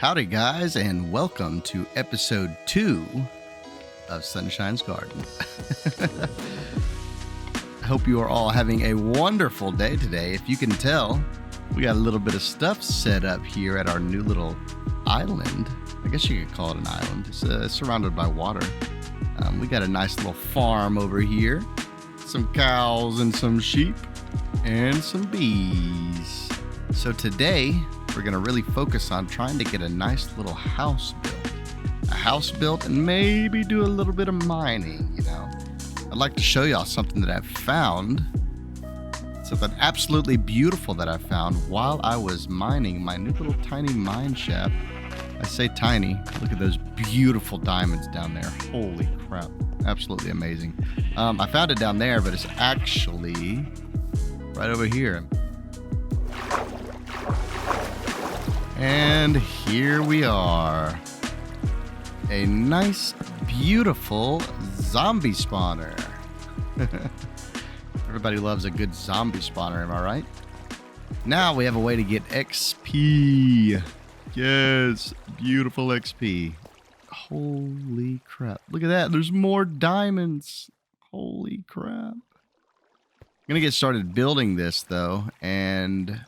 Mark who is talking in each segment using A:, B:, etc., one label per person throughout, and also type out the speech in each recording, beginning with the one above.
A: Howdy, guys, and welcome to episode 2 of Sunshine's Garden. I hope you are all having a wonderful day today. If you can tell, we got a little bit of stuff set up here at our new little island. I guess you could call it an island. It's surrounded by water. We got a nice little farm over here. Some cows and some sheep and some bees. So today, we're going to really focus on trying to get a nice little house built. A house built and maybe do a little bit of mining, I'd like to show y'all something that I've found. Something absolutely beautiful that I found while I was mining my new little tiny mine shaft. I say tiny. Look at those beautiful diamonds down there. Holy crap. Absolutely amazing. I found it down there, but it's actually right over here. And here we are. A nice, beautiful zombie spawner. Everybody loves a good zombie spawner, am I right? Now we have a way to get XP. Yes, beautiful XP. Holy crap. Look at that. There's more diamonds. Holy crap. I'm going to get started building this, though, and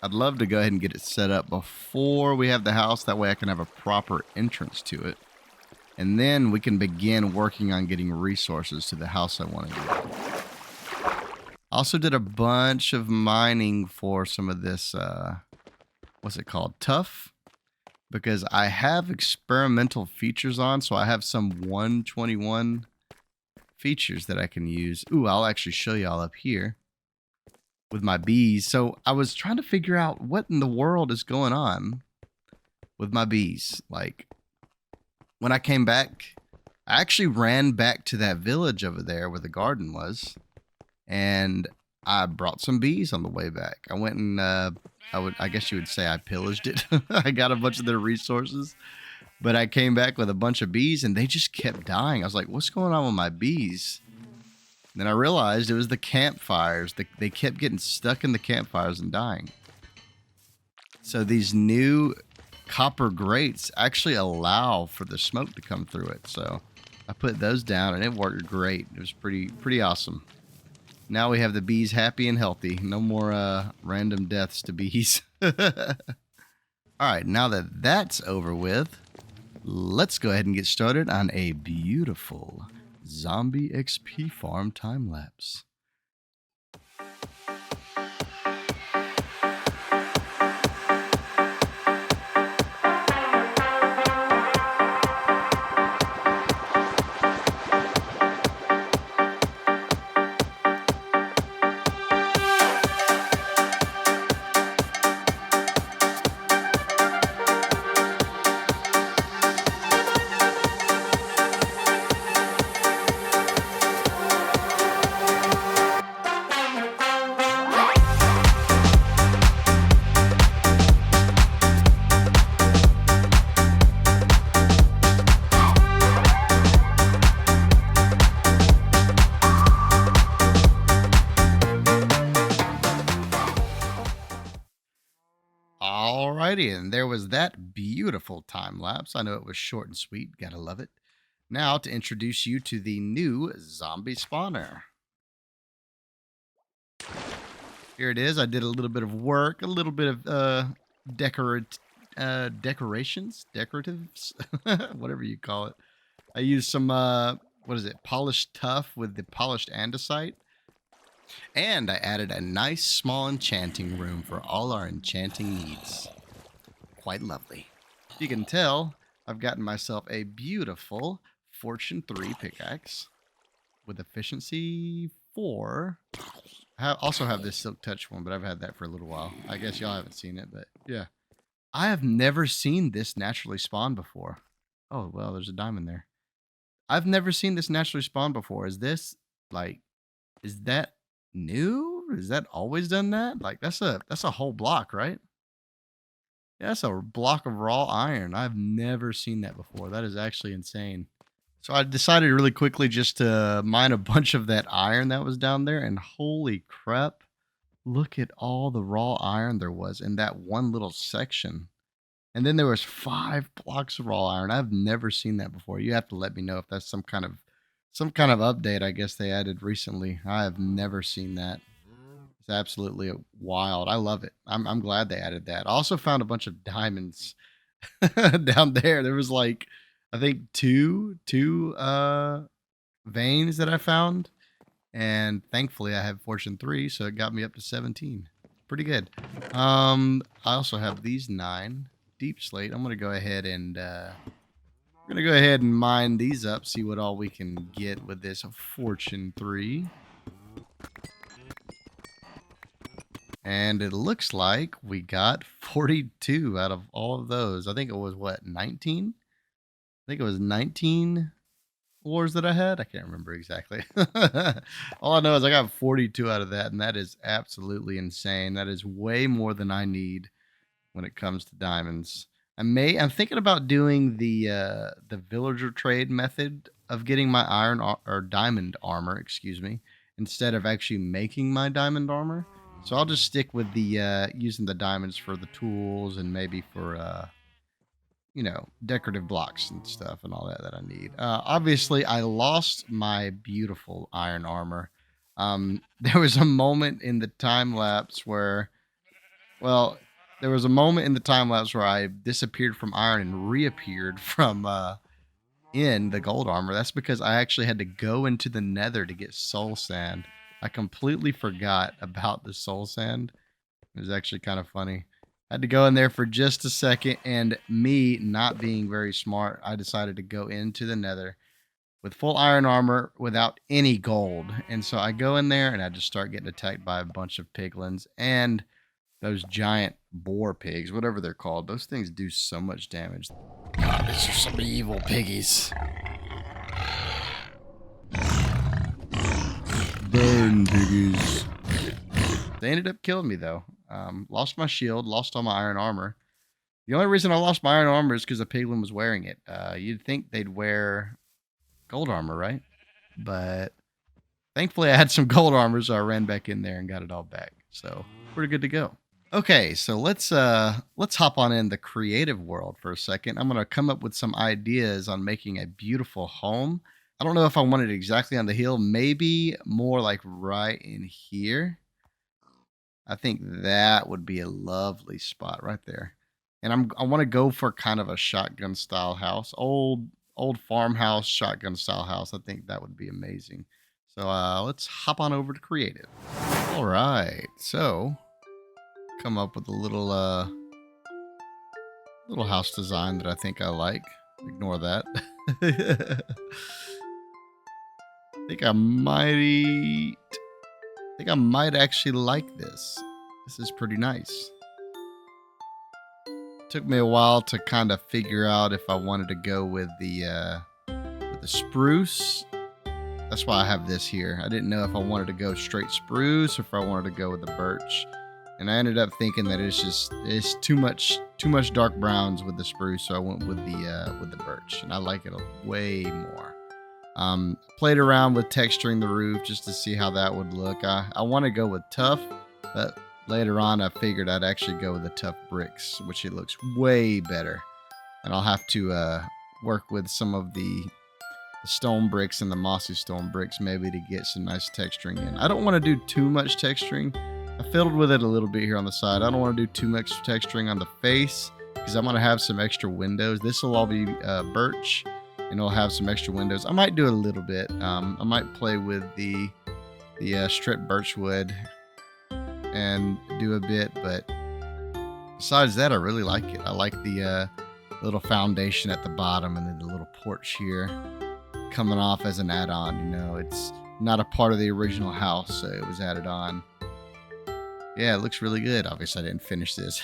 A: I'd love to go ahead and get it set up before we have the house. That way I can have a proper entrance to it. And then we can begin working on getting resources to the house I want to do. I also did a bunch of mining for some of this, what's it called? Tuff. Because I have experimental features on, so I have some 121 features that I can use. Ooh, I'll actually show y'all up here with my bees. So I was trying to figure out what in the world is going on with my bees. Like, when I came back, I actually ran back to that village over there where the garden was, and I brought some bees on the way back. I went and I guess you would say I pillaged it. I got a bunch of their resources, but I came back with a bunch of bees and they just kept dying. I was like, what's going on with my bees? And then I realized it was the campfires. They kept getting stuck in the campfires and dying. So these new copper grates actually allow for the smoke to come through it. So I put those down and it worked great. It was pretty awesome. Now we have the bees happy and healthy. No more random deaths to bees. All right, now that that's over with, let's go ahead and get started on a beautiful zombie XP farm time lapse. Alrighty, and there was that beautiful time lapse. I know it was short and sweet. Gotta love it. Now to introduce you to the new zombie spawner. Here it is. I did a little bit of work, a little bit of decoratives, whatever you call it. I used some polished tuff with the polished andesite. And I added a nice small enchanting room for all our enchanting needs. Quite lovely. You can tell I've gotten myself a beautiful Fortune 3 pickaxe with efficiency 4. I also have this Silk Touch one, but I've had that for a little while. I guess y'all haven't seen it, but yeah. I have never seen this naturally spawn before. Oh, well, there's a diamond there. I've never seen this naturally spawn before. Is that new? Is that always done that? Like, that's a whole block, right? Yeah, that's a block of raw iron. I've never seen that before. That is actually insane. So I decided really quickly just to mine a bunch of that iron that was down there, and holy crap, look at all the raw iron there was in that one little section. And then there was 5 blocks of raw iron. I've never seen that before. You have to let me know if that's some kind of update I guess they added recently. I have never seen that. It's absolutely wild. I love it. I'm glad they added that. I also found a bunch of diamonds down there. There was like I think two veins that I found, and thankfully I have fortune 3, so it got me up to 17. Pretty good. I also have these 9 deep slate. I'm gonna go ahead and mine these up, see what all we can get with this fortune 3. And it looks like we got 42 out of all of those. I think it was what, 19? I think it was 19 ores that I had. I can't remember exactly. All I know is I got 42 out of that, and that is absolutely insane. That is way more than I need when it comes to diamonds. I'm thinking about doing the villager trade method of getting my or diamond armor, excuse me, instead of actually making my diamond armor. So I'll just stick with the using the diamonds for the tools and maybe for decorative blocks and stuff and all that I need. Obviously, I lost my beautiful iron armor. There was a moment in the time lapse where, well, there was a moment in the time lapse where I disappeared from iron and reappeared from in the gold armor. That's because I actually had to go into the nether to get soul sand. I completely forgot about the soul sand. It was actually kind of funny. I had to go in there for just a second, and me not being very smart, I decided to go into the nether with full iron armor without any gold. And so I go in there and I just start getting attacked by a bunch of piglins and those giant boar pigs, whatever they're called. Those things do so much damage. God, these are some evil piggies. Burn, piggies. They ended up killing me, though. Lost my shield, lost all my iron armor. The only reason I lost my iron armor is because the piglin was wearing it. You'd think they'd wear gold armor, right? But thankfully I had some gold armor, so I ran back in there and got it all back. So pretty good to go. Okay, so let's hop on in the creative world for a second. I'm gonna come up with some ideas on making a beautiful home. I don't know if I want it exactly on the hill, maybe more like right in here. I think that would be a lovely spot right there. And I want to go for kind of a shotgun style house, old farmhouse shotgun style house. I think that would be amazing. So let's hop on over to creative. All right, so come up with a little house design that I think I like. Ignore that. I think I might actually like this. This is pretty nice. Took me a while to kind of figure out if I wanted to go with the spruce. That's why I have this here. I didn't know if I wanted to go straight spruce or if I wanted to go with the birch. And I ended up thinking that it's too much dark browns with the spruce, so I went with the birch, and I like it way more. Played around with texturing the roof just to see how that would look. I want to go with tough, but later on I figured I'd actually go with the tough bricks, which it looks way better. And I'll have to work with some of the stone bricks and the mossy stone bricks maybe to get some nice texturing in. I don't want to do too much texturing. I fiddled with it a little bit here on the side. I don't want to do too much texturing on the face because I'm going to have some extra windows. This will all be birch, and it'll have some extra windows. I might do a little bit. I might play with the stripped birch wood and do a bit, but besides that, I really like it. I like the little foundation at the bottom and then the little porch here coming off as an add-on. You know, it's not a part of the original house, so it was added on. Yeah, it looks really good. Obviously, I didn't finish this.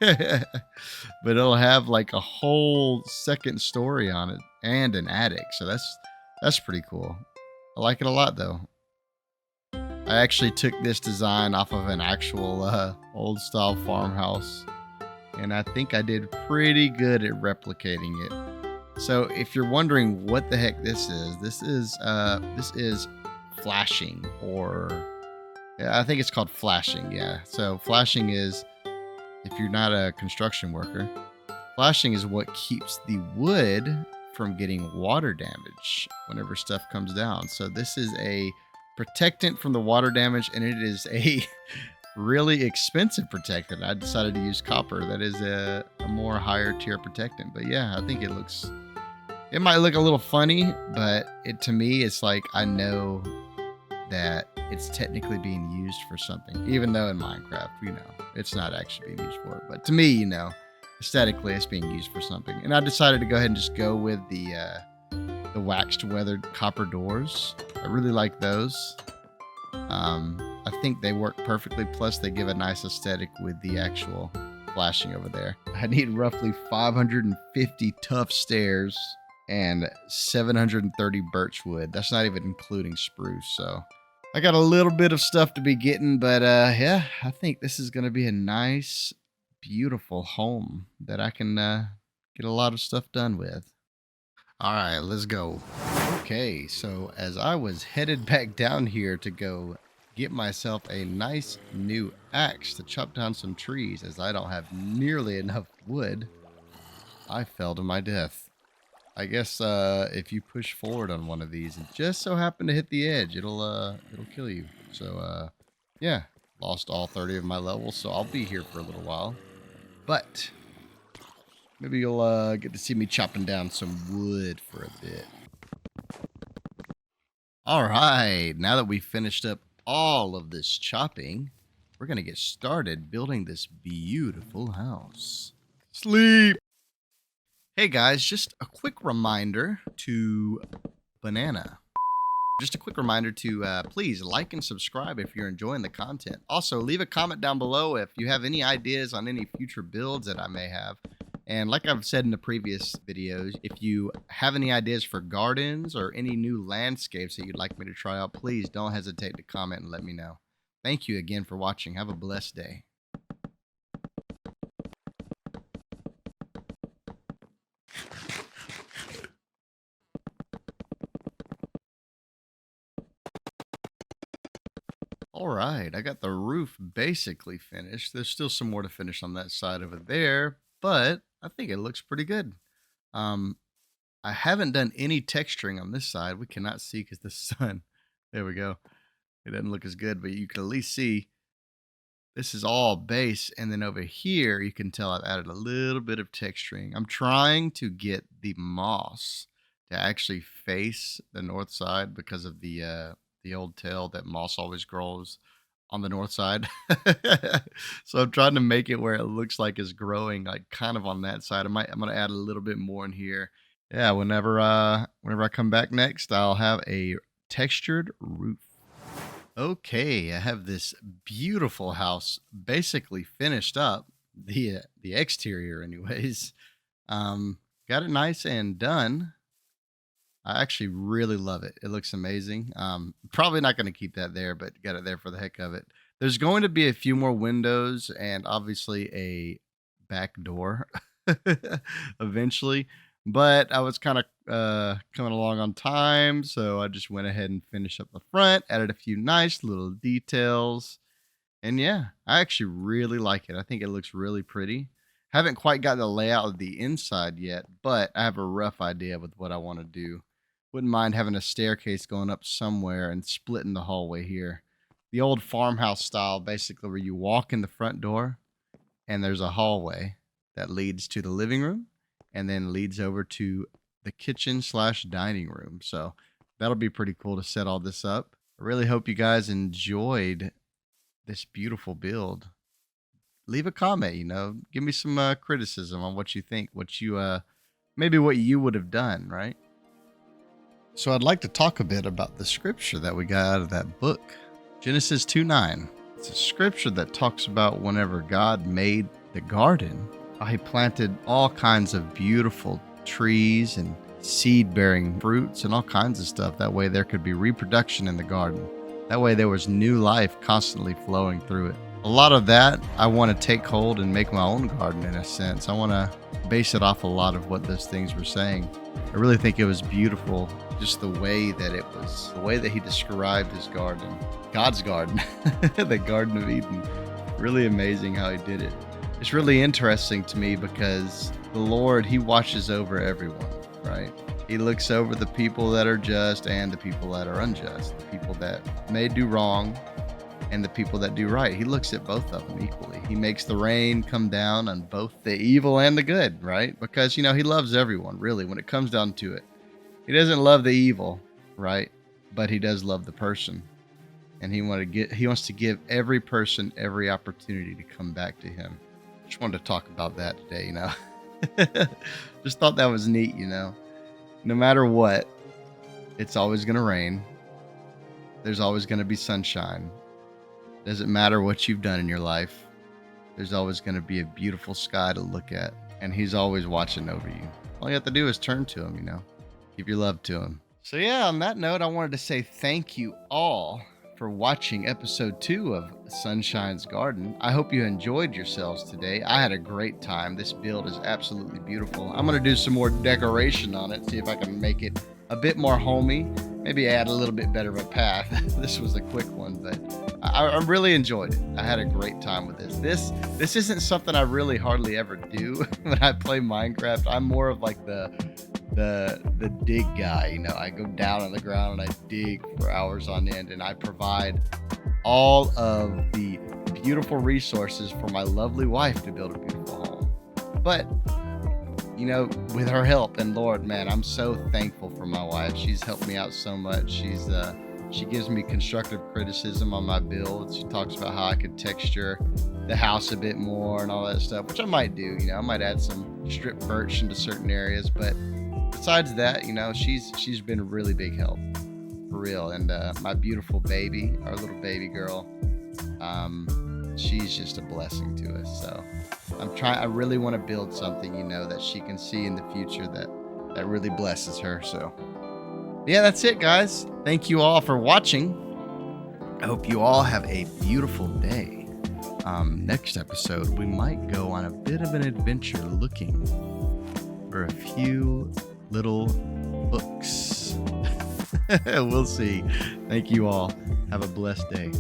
A: But it'll have like a whole second story on it and an attic. So that's pretty cool. I like it a lot, though. I actually took this design off of an actual old style farmhouse, and I think I did pretty good at replicating it. So if you're wondering what the heck this is flashing, or yeah, I think it's called flashing. Yeah. So flashing is, if you're not a construction worker, Flashing is what keeps the wood from getting water damage whenever stuff comes down. So this is a protectant from the water damage, and it is a really expensive protectant. I decided to use copper. That is a more higher tier protectant. But yeah, I think it might look a little funny, but to me, it's like I know that it's technically being used for something, even though in Minecraft, it's not actually being used for it. But to me, aesthetically, it's being used for something. And I decided to go ahead and just go with the waxed weathered copper doors. I really like those. I think they work perfectly. Plus, they give a nice aesthetic with the actual flashing over there. I need roughly 550 tough stairs and 730 birch wood. That's not even including spruce. So I got a little bit of stuff to be getting, but yeah, I think this is going to be a nice, beautiful home that I can get a lot of stuff done with. All right, let's go. Okay, so as I was headed back down here to go get myself a nice new axe to chop down some trees, as I don't have nearly enough wood, I fell to my death. I guess if you push forward on one of these and just so happen to hit the edge, it'll kill you. So yeah, lost all 30 of my levels, so I'll be here for a little while. But maybe you'll get to see me chopping down some wood for a bit. All right, now that we've finished up all of this chopping, we're going to get started building this beautiful house. Sleep! Hey guys, just a quick reminder to Banana. Just a quick reminder to please like and subscribe if you're enjoying the content. Also, leave a comment down below if you have any ideas on any future builds that I may have. And like I've said in the previous videos, if you have any ideas for gardens or any new landscapes that you'd like me to try out, please don't hesitate to comment and let me know. Thank you again for watching. Have a blessed day. All right, I got the roof basically finished. There's still some more to finish on that side over there, but I think it looks pretty good. I haven't done any texturing on this side. We cannot see because the sun. There we go. It doesn't look as good, but you can at least see this is all base. And then over here, you can tell I've added a little bit of texturing. I'm trying to get the moss to actually face the north side because of the old tale that moss always grows on the north side. So I'm trying to make it where it looks like it's growing like kind of on that side. I'm going to add a little bit more in here. Yeah, whenever I come back next, I'll have a textured roof. Okay, I have this beautiful house basically finished up, the exterior anyways. Got it nice and done. I actually really love it. It looks amazing. Probably not going to keep that there, but got it there for the heck of it. There's going to be a few more windows and obviously a back door eventually. But I was kind of coming along on time, so I just went ahead and finished up the front, added a few nice little details. And yeah, I actually really like it. I think it looks really pretty. Haven't quite got the layout of the inside yet, but I have a rough idea with what I want to do. Wouldn't mind having a staircase going up somewhere and splitting the hallway here. The old farmhouse style, basically, where you walk in the front door and there's a hallway that leads to the living room and then leads over to the kitchen / dining room. So that'll be pretty cool to set all this up. I really hope you guys enjoyed this beautiful build. Leave a comment, give me some criticism on what you think, maybe what you would have done, right? So I'd like to talk a bit about the scripture that we got out of that book, Genesis 2:9. It's a scripture that talks about whenever God made the garden, how he planted all kinds of beautiful trees and seed-bearing fruits and all kinds of stuff. That way there could be reproduction in the garden. That way there was new life constantly flowing through it. A lot of that I want to take hold and make my own garden in a sense. I want to base it off a lot of what those things were saying. I really think it was beautiful, just the way that he described his garden, God's garden, the Garden of Eden. Really amazing how he did it. it's really interesting to me because the Lord, he watches over everyone, right? He looks over the people that are just and the people that are unjust, the people that may do wrong and the people that do right. He looks at both of them equally. He makes the rain come down on both the evil and the good, right? Because, he loves everyone, really, when it comes down to it. He doesn't love the evil, right? But he does love the person. And he wants to give every person every opportunity to come back to him. Just wanted to talk about that today, Just thought that was neat, No matter what, it's always going to rain. There's always going to be sunshine. Doesn't matter what you've done in your life. There's always going to be a beautiful sky to look at. And he's always watching over you. All you have to do is turn to him, Give your love to him. So yeah, on that note, I wanted to say thank you all for watching episode 2 of Sonshine's Garden. I hope you enjoyed yourselves today. I had a great time. This build is absolutely beautiful. I'm going to do some more decoration on it, see if I can make it a bit more homey. Maybe add a little bit better of a path. This was a quick one, but I really enjoyed it. I had a great time with this. This isn't something I really hardly ever do when I play Minecraft. I'm more of like the dig guy. I go down on the ground and I dig for hours on end, and I provide all of the beautiful resources for my lovely wife to build a beautiful home. But with her help, and Lord, man, I'm so thankful for my wife. She's helped me out so much. She gives me constructive criticism on my build. She talks about how I could texture the house a bit more and all that stuff, which I might do. I might add some strip birch into certain areas, but besides that, she's been a really big help, for real. And my beautiful baby, our little baby girl, she's just a blessing to us. So I really want to build something, that she can see in the future that really blesses her. So yeah, that's it, guys. Thank you all for watching. I hope you all have a beautiful day. Next episode, we might go on a bit of an adventure looking for a few little books. We'll see. Thank you all. Have a blessed day.